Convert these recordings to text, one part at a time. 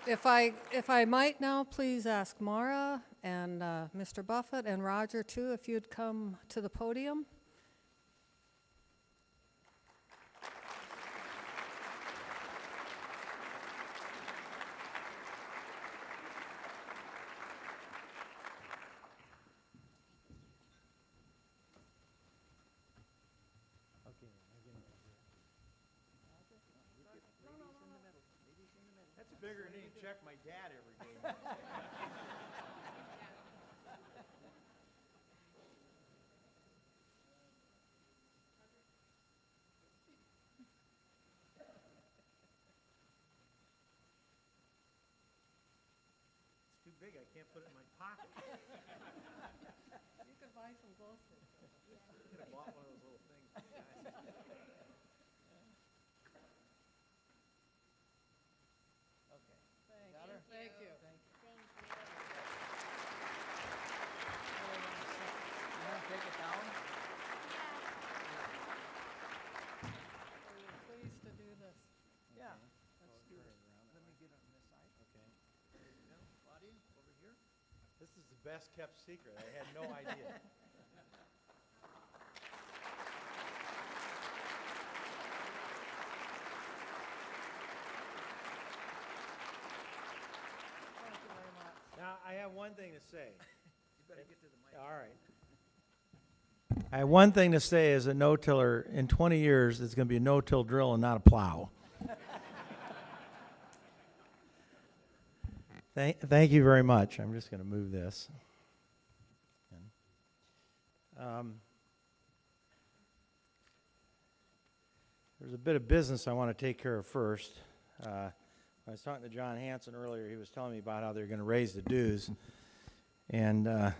If I might now please ask Mara and Mr. Buffett and Roger too, if you'd come to the podium. That's bigger than any check my dad ever gave me. It's too big, I can't put it in my pocket. You could buy some groceries. I could have bought one of those little things. Thank you. Take it down. We're pleased to do this. Yeah. Let's do it. Let me get on this side. Okay. Claudia, over here. This is the best kept secret. I had no idea. Thank you very much. Now, I have one thing to say. You better get to the mic. All right. I have one thing to say as a no-tiller. In 20 years, it's going to be a no-till drill and not a plow. Thank you very much. I'm just going to move this. There's a bit of business I want to take care of first. I was talking to John Hanson earlier. He was telling me about how they're going to raise the dues. And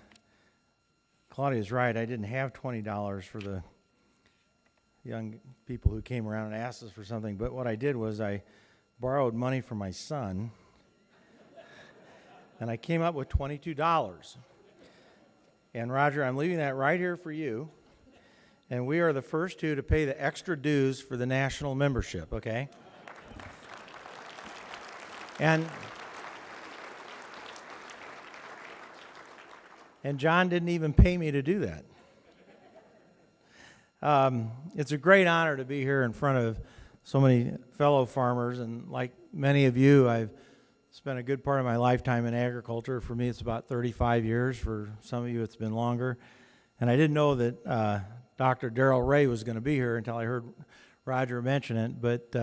Claudia's right. I didn't have $20 for the young people who came around and asked us for something. But what I did was I borrowed money from my son. And I came up with $22. And Roger, I'm leaving that right here for you. And we are the first two to pay the extra dues for the national membership, okay? And John didn't even pay me to do that. It's a great honor to be here in front of so many fellow farmers, and like many of you, I've spent a good part of my lifetime in agriculture. For me, it's about 35 years. For some of you, it's been longer. And I didn't know that Dr. Darrell Ray was going to be here until I heard Roger mention it, but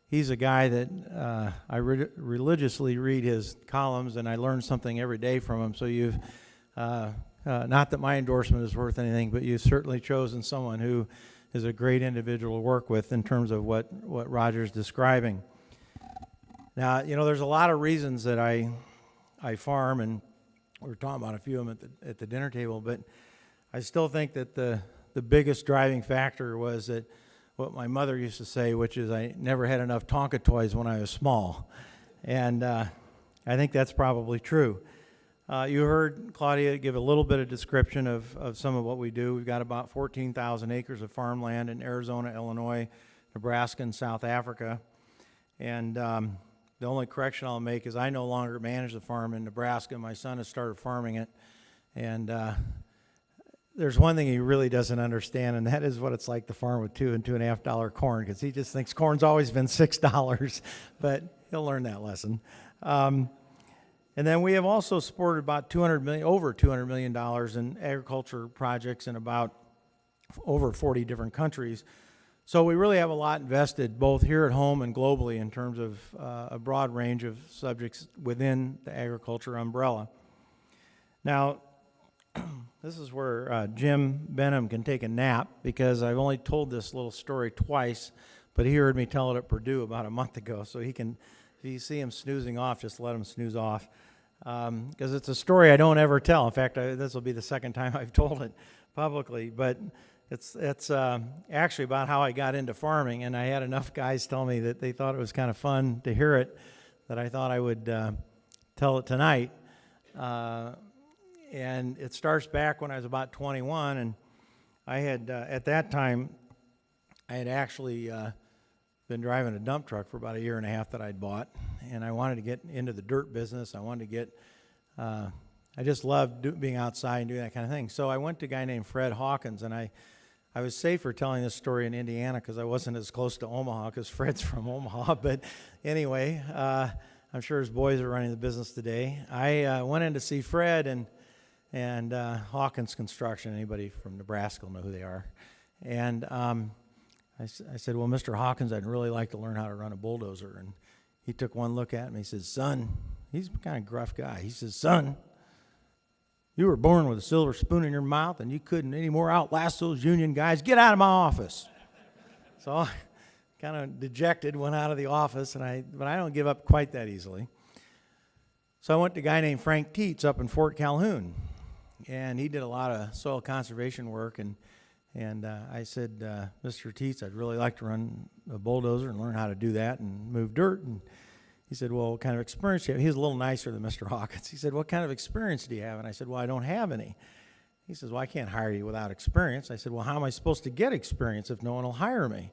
he's a guy that I religiously read his columns, and I learn something every day from him. So you've, not that my endorsement is worth anything, but you've certainly chosen someone who is a great individual to work with in terms of what Roger's describing. Now, you know, there's a lot of reasons that I farm, and we're talking about a few of them at the dinner table, but I still think that the biggest driving factor was that what my mother used to say, which is I never had enough Tonka toys when I was small. And I think that's probably true. You heard Claudia give a little bit of description of some of what we do. We've got about 14,000 acres of farmland in Arizona, Illinois, Nebraska, and South Africa. And the only correction I'll make is I no longer manage the farm in Nebraska. My son has started farming it. And there's one thing he really doesn't understand, and that is what it's like to farm with $2 and $2.50 corn, because he just thinks corn's always been $6, but he'll learn that lesson. And then we have also supported about over $200 million in agriculture projects in about over 40 different countries. So we really have a lot invested both here at home and globally in terms of a broad range of subjects within the agriculture umbrella. Now, this is where Jim Benham can take a nap, because I've only told this little story twice, but he heard me tell it at Purdue about a month ago, so he can, if you see him snoozing off, just let him snooze off, because it's a story I don't ever tell. In fact, this will be the second time I've told it publicly, but it's actually about how I got into farming, and I had enough guys tell me that they thought it was kind of fun to hear it that I thought I would tell it tonight. And it starts back when I was about 21, and I had, at that time, I had actually been driving a dump truck for about a year and a half that I'd bought, and I wanted to get into the dirt business. I wanted to get, I just loved being outside and doing that kind of thing. So I went to a guy named Fred Hawkins, and I was safer telling this story in Indiana because I wasn't as close to Omaha because Fred's from Omaha. But anyway, I'm sure his boys are running the business today. I went in to see Fred and Hawkins Construction. Anybody from Nebraska will know who they are. And I said, well, Mr. Hawkins, I'd really like to learn how to run a bulldozer. And he took one look at me. He says, son, he's a kind of gruff guy. He says, son, you were born with a silver spoon in your mouth, and you couldn't anymore outlast those union guys. Get out of my office. So I kind of dejected, went out of the office, but I don't give up quite that easily. So I went to a guy named Frank Tietz up in Fort Calhoun, and he did a lot of soil conservation work, and I said, Mr. Tietz, I'd really like to run a bulldozer and learn how to do that and move dirt. And he said, well, what kind of experience do you have? He was a little nicer than Mr. Hawkins. He said, what kind of experience do you have? And I said, well, I don't have any. He says, well, I can't hire you without experience. I said, well, how am I supposed to get experience if no one will hire me?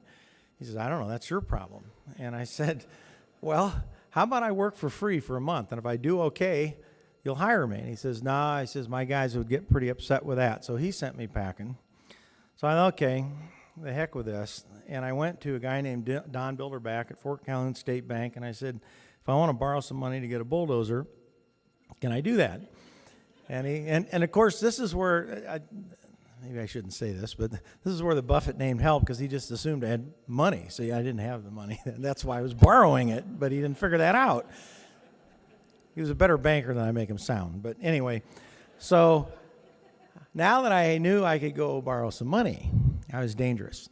He says, I don't know, that's your problem. And I said, well, how about I work for free for a month, and if I do okay, you'll hire me? And he says, nah, he says, my guys would get pretty upset with that. So he sent me packing. So I thought, okay, the heck with this. And I went to a guy named Don Bilderback at Fort Calhoun State Bank, and I said, if I want to borrow some money to get a bulldozer, can I do that? And and of course, this is where, maybe I shouldn't say this, but this is where the Buffett name helped, because he just assumed I had money. See, I didn't have the money. That's why I was borrowing it, but he didn't figure that out. He was a better banker than I make him sound. But anyway, so now that I knew I could go borrow some money, I was dangerous.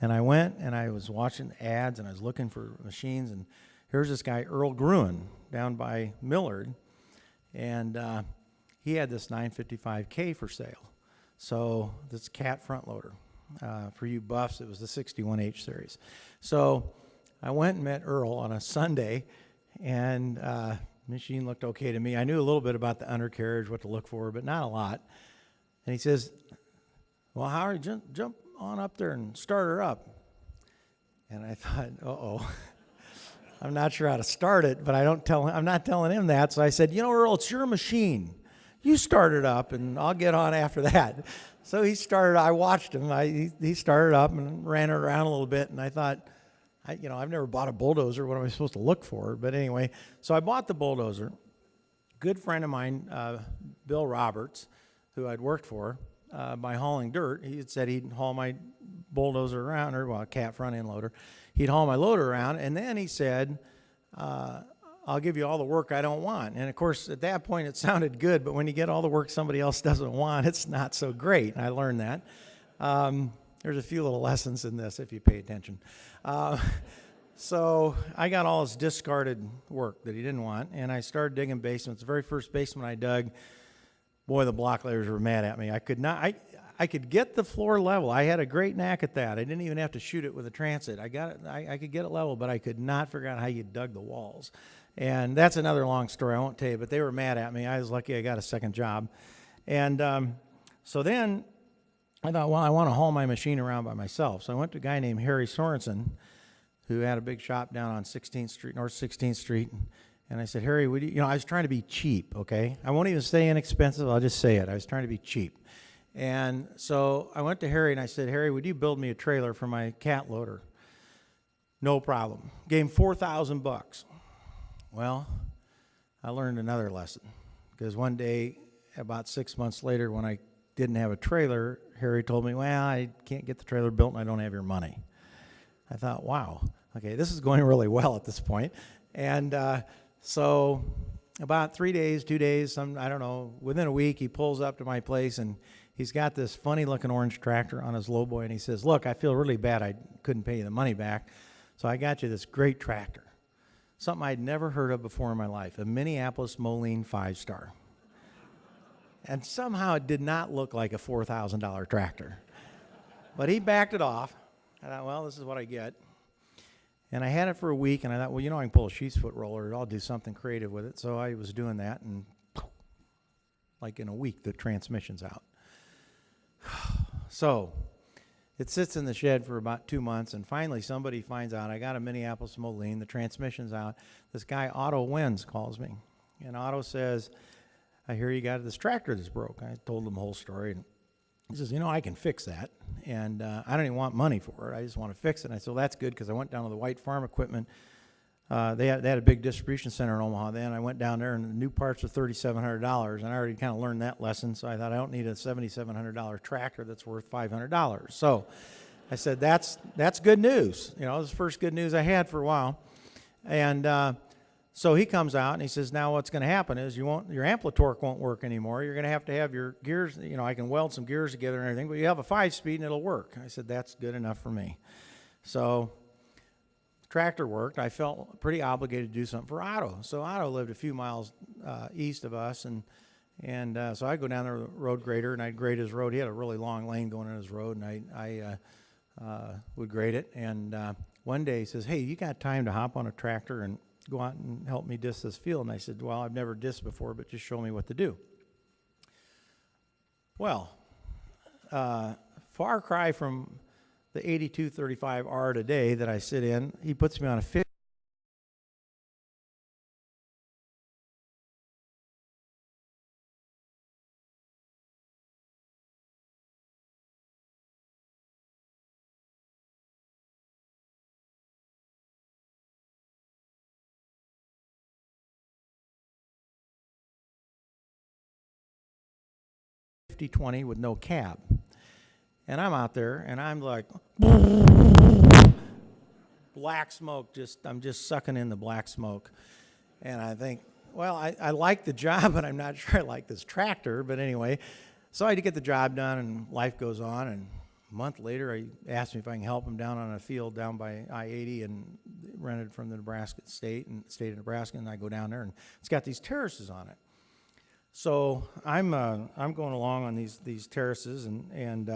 And I went and I was watching ads and I was looking for machines, and here's this guy, Earl Gruen, down by Millard, and he had this 955K for sale. So this cat front loader. For you buffs, it was the 61H series. So I went and met Earl on a Sunday, and machine looked okay to me. I knew a little bit about the undercarriage, what to look for, but not a lot. And he says, well, Howard, jump on up there and start her up. And I thought, uh-oh. I'm not sure how to start it, but I'm not telling him that. So I said, you know, Earl, it's your machine. You start it up, and I'll get on after that. So he started. I watched him. He started up and ran it around a little bit, and I thought, I've never bought a bulldozer. What am I supposed to look for? But anyway, so I bought the bulldozer. Good friend of mine, Bill Roberts, who I'd worked for by hauling dirt, he had said he'd haul my bulldozer around, or a cat front end loader. He'd haul my loader around, and then he said, I'll give you all the work I don't want. And of course, at that point, it sounded good, but when you get all the work somebody else doesn't want, it's not so great. And I learned that. There's a few little lessons in this if you pay attention. So I got all his discarded work that he didn't want, and I started digging basements. The very first basement I dug, boy, the block layers were mad at me. I could get the floor level. I had a great knack at that. I didn't even have to shoot it with a transit. I could get it level, but I could not figure out how you dug the walls. And that's another long story. I won't tell you, but they were mad at me. I was lucky I got a second job. And so then I thought, well, I want to haul my machine around by myself. So I went to a guy named Harry Sorensen, who had a big shop down on 16th Street, North 16th Street. And I said, Harry, would you, I was trying to be cheap, okay? I won't even say inexpensive. I'll just say it. I was trying to be cheap. And so I went to Harry and I said, Harry, would you build me a trailer for my cat loader? No problem. Gave him $4,000. Well, I learned another lesson, because one day, about 6 months later, when I didn't have a trailer, Harry told me, well, I can't get the trailer built and I don't have your money. I thought, wow, okay, this is going really well at this point. And so about 3 days, 2 days, I don't know, within a week, he pulls up to my place and he's got this funny-looking orange tractor on his lowboy, and he says, look, I feel really bad I couldn't pay you the money back, so I got you this great tractor. Something I'd never heard of before in my life, a Minneapolis Moline 5-star. And somehow it did not look like a $4,000 tractor. But he backed it off. I thought, well, this is what I get. And I had it for a week, and I thought, well, I can pull a sheep's foot roller. I'll do something creative with it. So I was doing that, and like in a week, the transmission's out. So it sits in the shed for about 2 months, and finally somebody finds out I got a Minneapolis Moline, the transmission's out. This guy, Otto Wenz, calls me. And Otto says, I hear you got this tractor that's broke. I told him the whole story. And he says, I can fix that. And I don't even want money for it. I just want to fix it. And I said, well, that's good, because I went down to the White Farm Equipment. They had a big distribution center in Omaha then. I went down there, and the new parts were $3,700. And I already kind of learned that lesson, so I thought I don't need a $7,700 tractor that's worth $500. So I said, that's good news. This is the first good news I had for a while. And so he comes out and he says, now what's going to happen is your amplitorque won't work anymore. You're going to have your gears, I can weld some gears together and everything, but you have a 5-speed and it'll work. I said, that's good enough for me. So the tractor worked. I felt pretty obligated to do something for Otto. So Otto lived a few miles east of us, and so I'd go down there with a road grader and I'd grade his road. He had a really long lane going in his road, and I would grade it. And one day he says, hey, you got time to hop on a tractor and go out and help me disc this field? And I said, well, I've never disked before, but just show me what to do. Well, far cry from the 8235R today that I sit in. He puts me on a 50/20 with no cab. And I'm out there, and I'm like, black smoke, I'm just sucking in the black smoke. And I think, well, I like the job, but I'm not sure I like this tractor. But anyway, so I had to get the job done, and life goes on. And a month later, he asked me if I can help him down on a field down by I-80, and rented from the Nebraska state of Nebraska. And I go down there, and it's got these terraces on it. So I'm going along on these terraces, and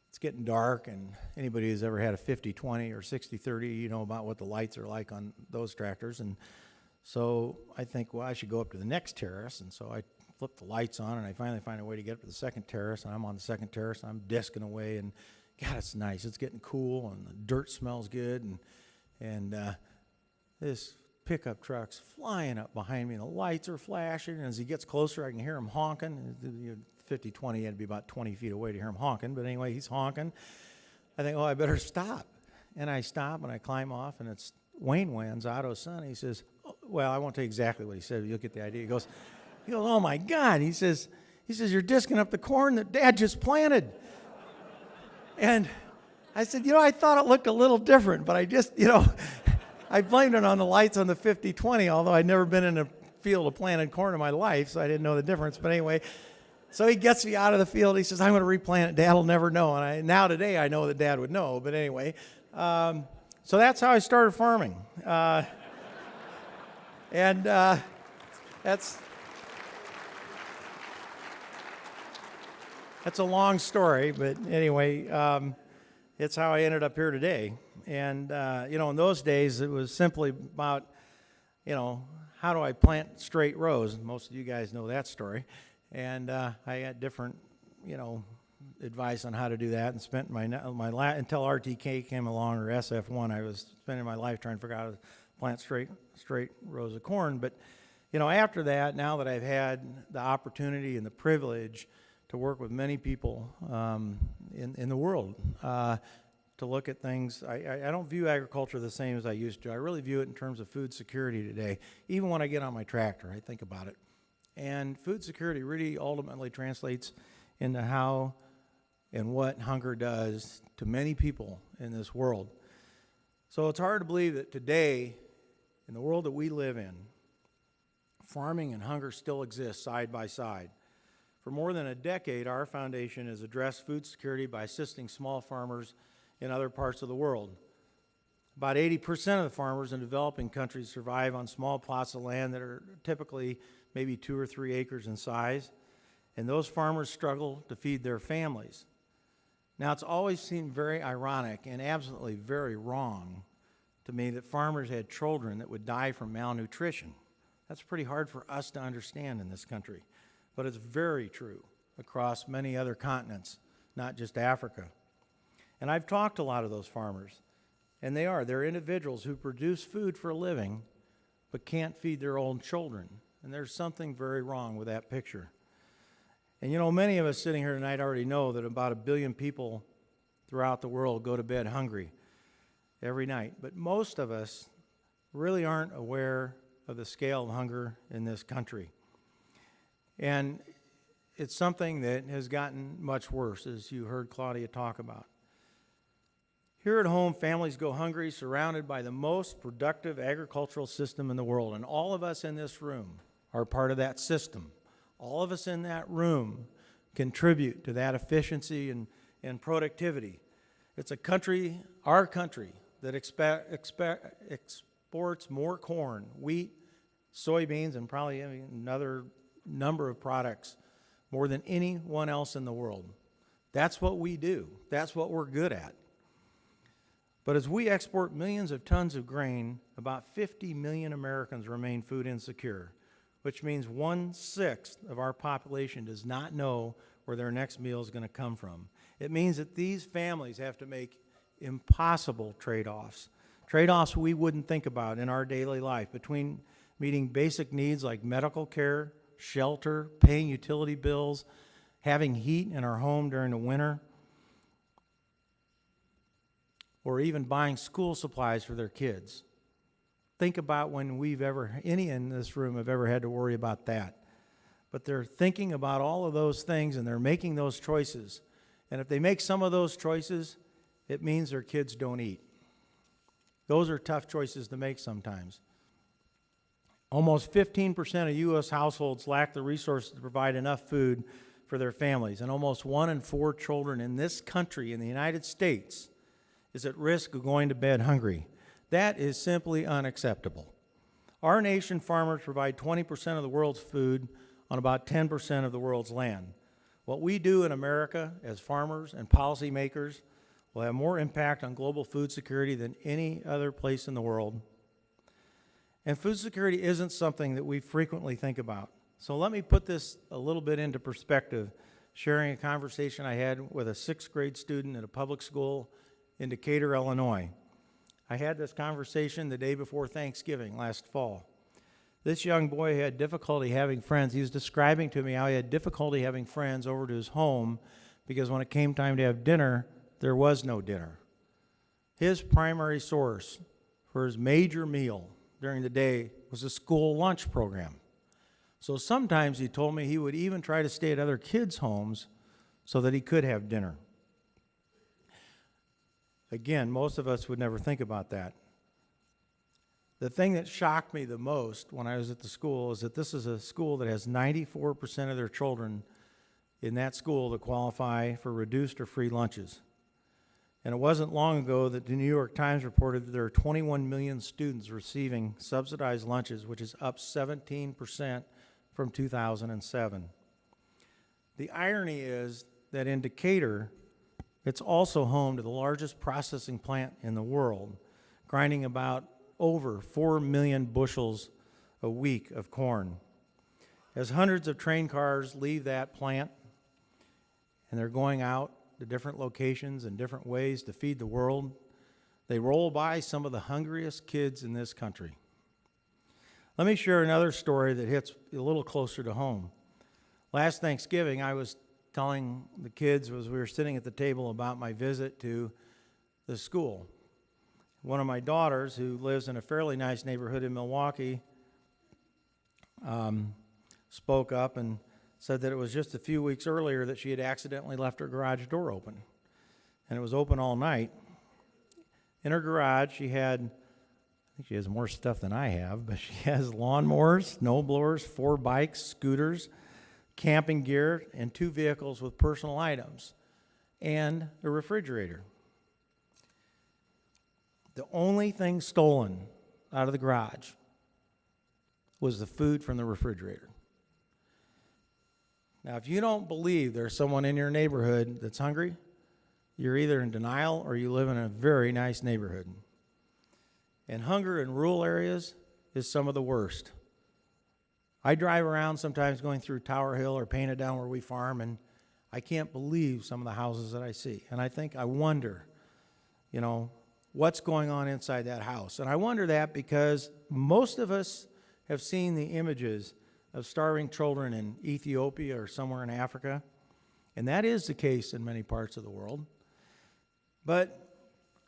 it's getting dark, and anybody who's ever had a 50/20 or 60/30, you know about what the lights are like on those tractors. And so I think, well, I should go up to the next terrace. And so I flip the lights on, and I finally find a way to get up to the second terrace. And I'm on the second terrace, and I'm disking away, and God, it's nice. It's getting cool, and the dirt smells good, and this pickup truck's flying up behind me, and the lights are flashing, and as he gets closer, I can hear him honking. 50/20, had to be about 20 feet away to hear him honking, but anyway, he's honking. I think, oh, I better stop. And I stop, and I climb off, and it's Wayne Wenz, Otto's son. He says, oh, well, I won't tell you exactly what he said, but you'll get the idea. He goes, oh my God. He says, you're disking up the corn that Dad just planted. And I said, I thought it looked a little different, but I just, I blamed it on the lights on the 50/20, although I'd never been in a field of planted corn in my life, so I didn't know the difference. But anyway, so he gets me out of the field. He says, I'm going to replant it. Dad will never know. And now today I know that Dad would know. But anyway, so that's how I started farming. That's a long story, but anyway, it's how I ended up here today. And, in those days, it was simply about, how do I plant straight rows? Most of you guys know that story. And I had different, advice on how to do that, and spent until RTK came along, or SF1, I was spending my life trying to figure out how to plant straight rows of corn. But, after that, now that I've had the opportunity and the privilege to work with many people in the world, to look at things. I don't view agriculture the same as I used to. I really view it in terms of food security today. Even when I get on my tractor, I think about it. And food security really ultimately translates into how and what hunger does to many people in this world. So it's hard to believe that today, in the world that we live in, farming and hunger still exist side by side. For more than a decade, our foundation has addressed food security by assisting small farmers in other parts of the world. About 80% of the farmers in developing countries survive on small plots of land that are typically maybe 2 or 3 acres in size, and those farmers struggle to feed their families. Now, it's always seemed very ironic and absolutely very wrong to me that farmers had children that would die from malnutrition. That's pretty hard for us to understand in this country, but it's very true across many other continents, not just Africa. And I've talked to a lot of those farmers, and they're individuals who produce food for a living but can't feed their own children. And there's something very wrong with that picture. And you know, many of us sitting here tonight already know that about 1 billion people throughout the world go to bed hungry every night. But most of us really aren't aware of the scale of hunger in this country. And it's something that has gotten much worse, as you heard Claudia talk about. Here at home, families go hungry, surrounded by the most productive agricultural system in the world. And all of us in this room are part of that system. All of us in that room contribute to that efficiency and productivity. It's a country, our country, that exports more corn, wheat, soybeans, and probably another number of products more than anyone else in the world. That's what we do. That's what we're good at. But as we export millions of tons of grain, about 50 million Americans remain food insecure, which means 1/6 of our population does not know where their next meal is going to come from. It means that these families have to make impossible trade-offs we wouldn't think about in our daily life, between meeting basic needs like medical care, shelter, paying utility bills, having heat in our home during the winter, or even buying school supplies for their kids. Think about when any in this room have ever had to worry about that. But they're thinking about all of those things, and they're making those choices. And if they make some of those choices, it means their kids don't eat. Those are tough choices to make sometimes. Almost 15% of U.S. households lack the resources to provide enough food for their families, and almost 1 in 4 children in this country, in the United States, is at risk of going to bed hungry. That is simply unacceptable. Our nation farmers provide 20% of the world's food on about 10% of the world's land. What we do in America as farmers and policymakers will have more impact on global food security than any other place in the world. And food security isn't something that we frequently think about. So let me put this a little bit into perspective, sharing a conversation I had with a 6th grade student at a public school in Decatur, Illinois. I had this conversation the day before Thanksgiving last fall. This young boy had difficulty having friends. He was describing to me how he had difficulty having friends over to his home because when it came time to have dinner, there was no dinner. His primary source for his major meal during the day was a school lunch program. So sometimes he told me he would even try to stay at other kids' homes so that he could have dinner. Again, most of us would never think about that. The thing that shocked me the most when I was at the school is that this is a school that has 94% of their children in that school that qualify for reduced or free lunches. And it wasn't long ago that the New York Times reported that there are 21 million students receiving subsidized lunches, which is up 17% from 2007. The irony is that in Decatur, it's also home to the largest processing plant in the world, grinding about over 4 million bushels a week of corn. As hundreds of train cars leave that plant, and they're going out to different locations and different ways to feed the world, they roll by some of the hungriest kids in this country. Let me share another story that hits a little closer to home. Last Thanksgiving, I was telling the kids as we were sitting at the table about my visit to the school. One of my daughters, who lives in a fairly nice neighborhood in Milwaukee, spoke up and said that it was just a few weeks earlier that she had accidentally left her garage door open. And it was open all night. In her garage, she had, I think she has more stuff than I have, but she has lawnmowers, snowblowers, 4 bikes, scooters, camping gear, and 2 vehicles with personal items, and a refrigerator. The only thing stolen out of the garage was the food from the refrigerator. Now, if you don't believe there's someone in your neighborhood that's hungry, you're either in denial or you live in a very nice neighborhood. And hunger in rural areas is some of the worst. I drive around sometimes going through Tower Hill or Painted Down where we farm, and I can't believe some of the houses that I see. And I wonder, you know, what's going on inside that house. And I wonder that because most of us have seen the images of starving children in Ethiopia or somewhere in Africa. And that is the case in many parts of the world. But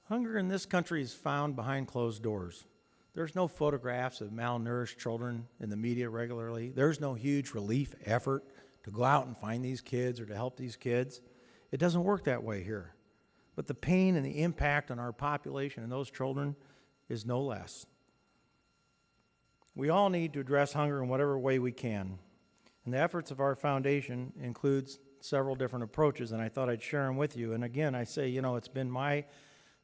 hunger in this country is found behind closed doors. There's no photographs of malnourished children in the media regularly. There's no huge relief effort to go out and find these kids or to help these kids. It doesn't work that way here. But the pain and the impact on our population and those children is no less. We all need to address hunger in whatever way we can. And the efforts of our foundation includes several different approaches, and I thought I'd share them with you. And again, I say, you know, it's been my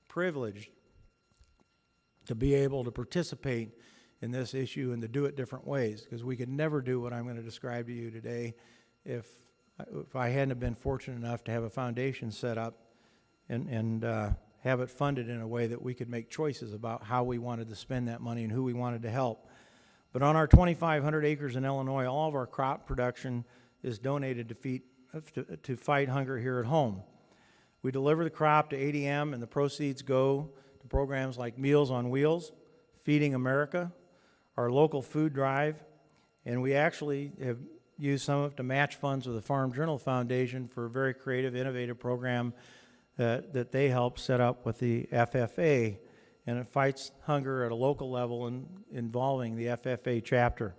privilege to be able to participate in this issue and to do it different ways, because we could never do what I'm going to describe to you today if I hadn't have been fortunate enough to have a foundation set up and have it funded in a way that we could make choices about how we wanted to spend that money and who we wanted to help. But on our 2,500 acres in Illinois, all of our crop production is donated to fight hunger here at home. We deliver the crop to ADM, and the proceeds go to programs like Meals on Wheels, Feeding America, our local food drive, and we actually have used some of it to match funds with the Farm Journal Foundation for a very creative, innovative program that they helped set up with the FFA, and it fights hunger at a local level involving the FFA chapter.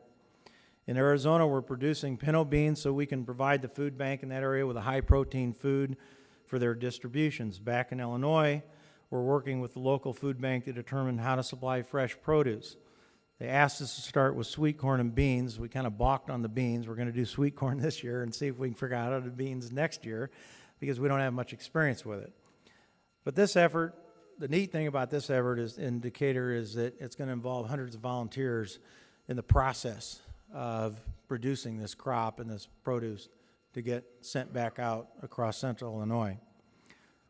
In Arizona, we're producing pinto beans so we can provide the food bank in that area with a high-protein food for their distributions. Back in Illinois, we're working with the local food bank to determine how to supply fresh produce. They asked us to start with sweet corn and beans. We kind of balked on the beans. We're going to do sweet corn this year and see if we can figure out how to do beans next year, because we don't have much experience with it. But this effort, the neat thing about this effort is that it's going to involve hundreds of volunteers in the process of producing this crop and this produce to get sent back out across central Illinois.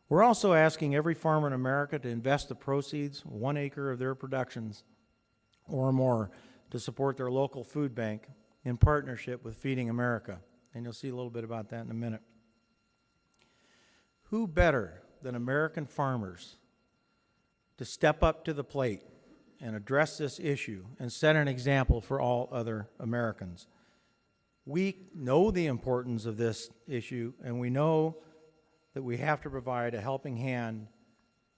We're also asking every farmer in America to invest the proceeds, 1 acre of their productions or more, to support their local food bank in partnership with Feeding America. And you'll see a little bit about that in a minute. Who better than American farmers to step up to the plate and address this issue and set an example for all other Americans? We know the importance of this issue, and we know that we have to provide a helping hand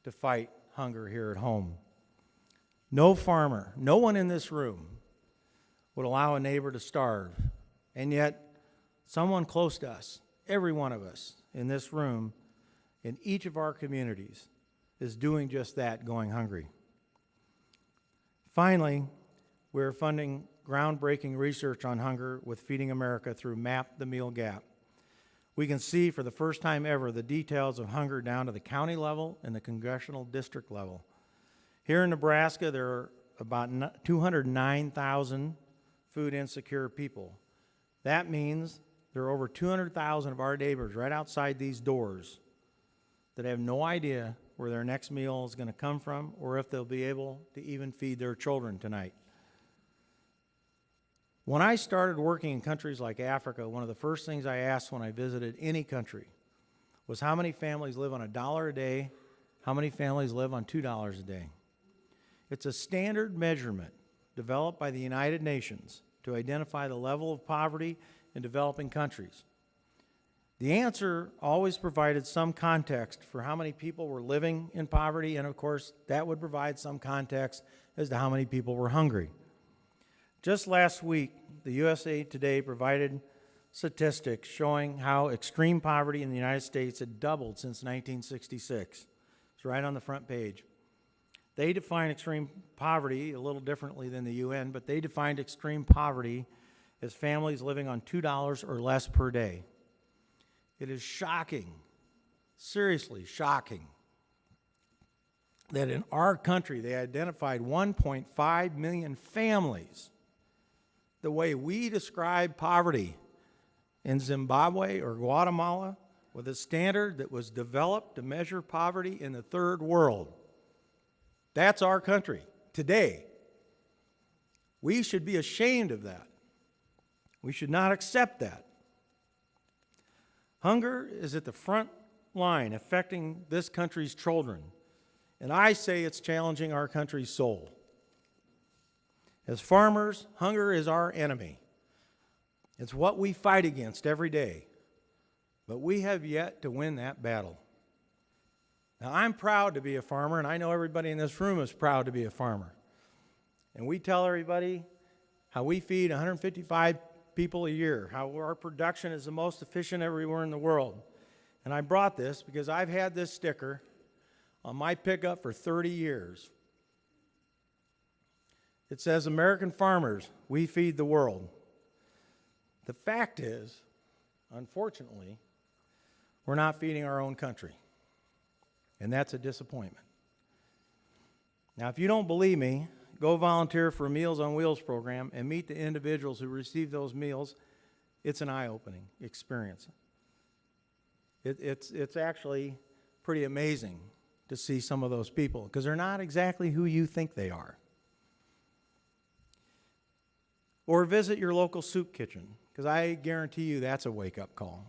to fight hunger here at home. No farmer, no one in this room would allow a neighbor to starve, and yet someone close to us, every one of us in this room, in each of our communities, is doing just that, going hungry. Finally, we're funding groundbreaking research on hunger with Feeding America through Map the Meal Gap. We can see for the first time ever the details of hunger down to the county level and the congressional district level. Here in Nebraska, there are about 209,000 food insecure people. That means there are over 200,000 of our neighbors right outside these doors that have no idea where their next meal is going to come from or if they'll be able to even feed their children tonight. When I started working in countries like Africa, one of the first things I asked when I visited any country was how many families live on $1 a day, how many families live on $2 a day. It's a standard measurement developed by the United Nations to identify the level of poverty in developing countries. The answer always provided some context for how many people were living in poverty, and of course, that would provide some context as to how many people were hungry. Just last week, the USA Today provided statistics showing how extreme poverty in the United States had doubled since 1966. It's right on the front page. They define extreme poverty a little differently than the UN, but they defined extreme poverty as families living on $2 or less per day. It is shocking, seriously shocking, that in our country they identified 1.5 million families the way we describe poverty in Zimbabwe or Guatemala, with a standard that was developed to measure poverty in the third world. That's our country today. We should be ashamed of that. We should not accept that. Hunger is at the front line affecting this country's children, and I say it's challenging our country's soul. As farmers, hunger is our enemy. It's what we fight against every day, but we have yet to win that battle. Now, I'm proud to be a farmer, and I know everybody in this room is proud to be a farmer. And we tell everybody how we feed 155 people a year, how our production is the most efficient everywhere in the world. And I brought this because I've had this sticker on my pickup for 30 years. It says, "American farmers, we feed the world." The fact is, unfortunately, we're not feeding our own country. And that's a disappointment. Now, if you don't believe me, go volunteer for a Meals on Wheels program and meet the individuals who receive those meals. It's an eye-opening experience. It's actually pretty amazing to see some of those people, because they're not exactly who you think they are. Or visit your local soup kitchen, because I guarantee you that's a wake-up call.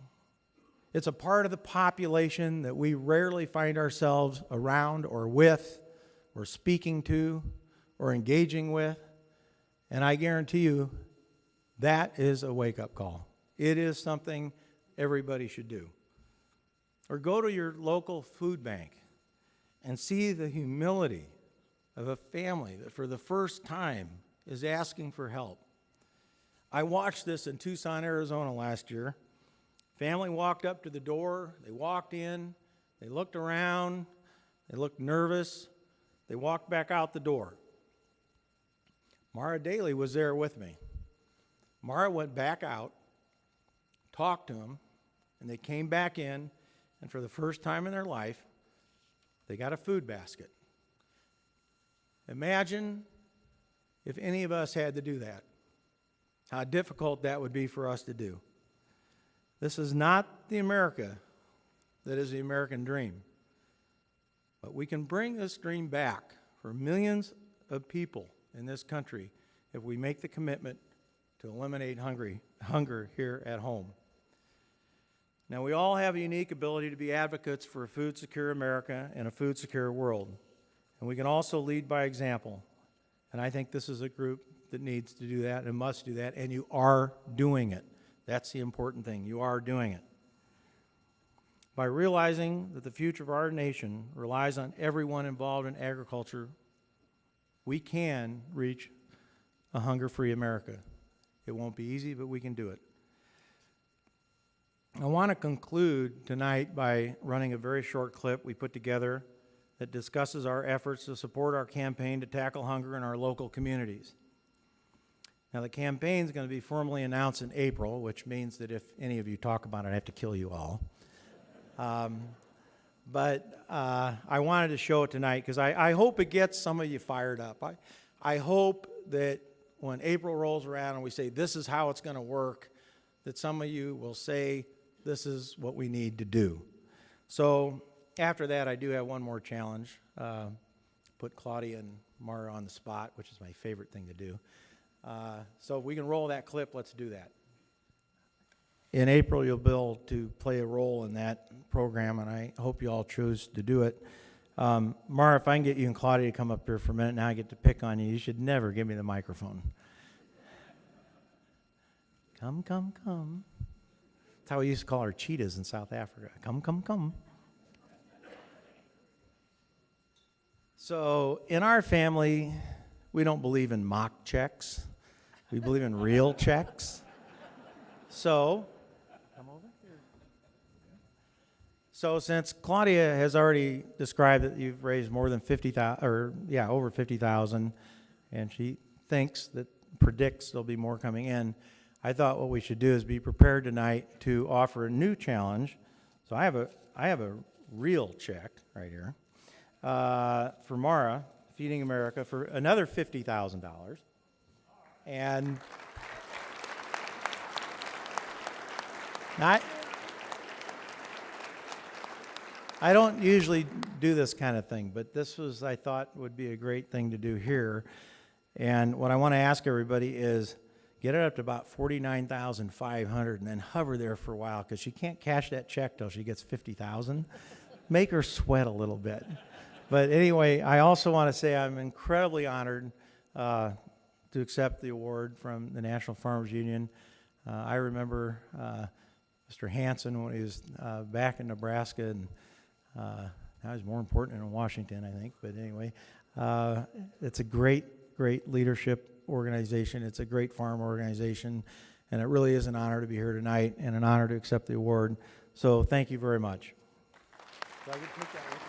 It's a part of the population that we rarely find ourselves around or with or speaking to or engaging with, and I guarantee you that is a wake-up call. It is something everybody should do. Or go to your local food bank and see the humility of a family that for the first time is asking for help. I watched this in Tucson, Arizona last year. Family walked up to the door, they walked in, they looked around, they looked nervous, they walked back out the door. Mara Daly was there with me. Mara went back out, talked to them, and they came back in, and for the first time in their life, they got a food basket. Imagine if any of us had to do that, how difficult that would be for us to do. This is not the America that is the American dream, but we can bring this dream back for millions of people in this country if we make the commitment to eliminate hunger here at home. Now, we all have a unique ability to be advocates for a food-secure America and a food-secure world, and we can also lead by example, and I think this is a group that needs to do that and must do that, and you are doing it. That's the important thing. You are doing it. By realizing that the future of our nation relies on everyone involved in agriculture, we can reach a hunger-free America. It won't be easy, but we can do it. I want to conclude tonight by running a very short clip we put together that discusses our efforts to support our campaign to tackle hunger in our local communities. Now, the campaign is going to be formally announced in April, which means that if any of you talk about it, I have to kill you all. But I wanted to show it tonight because I hope it gets some of you fired up. I hope that when April rolls around and we say, this is how it's going to work, that some of you will say, this is what we need to do. So after that, I do have one more challenge. Put Claudia and Mara on the spot, which is my favorite thing to do. So if we can roll that clip, let's do that. In April, you'll be able to play a role in that program, and I hope you all choose to do it. Mara, if I can get you and Claudia to come up here for a minute, now I get to pick on you. You should never give me the microphone. Come, come, come. That's how we used to call our cheetahs in South Africa. Come, come, come. So in our family, we don't believe in mock checks. We believe in real checks. So, come over here. So since Claudia has already described that you've raised more than over 50,000, and she predicts there'll be more coming in, I thought what we should do is be prepared tonight to offer a new challenge. So I have a real check right here for Mara, Feeding America, for another $50,000. And I don't usually do this kind of thing, but this was, I thought, would be a great thing to do here. And what I want to ask everybody is, get it up to about 49,500 and then hover there for a while because she can't cash that check till she gets 50,000. Make her sweat a little bit. But anyway, I also want to say I'm incredibly honored to accept the award from the National Farmers Union. I remember Mr. Hansen when he was back in Nebraska, and now he's more important in Washington, I think. But anyway, it's a great, great leadership organization. It's a great farm organization, and it really is an honor to be here tonight and an honor to accept the award. So thank you very much. So I get to take that with me?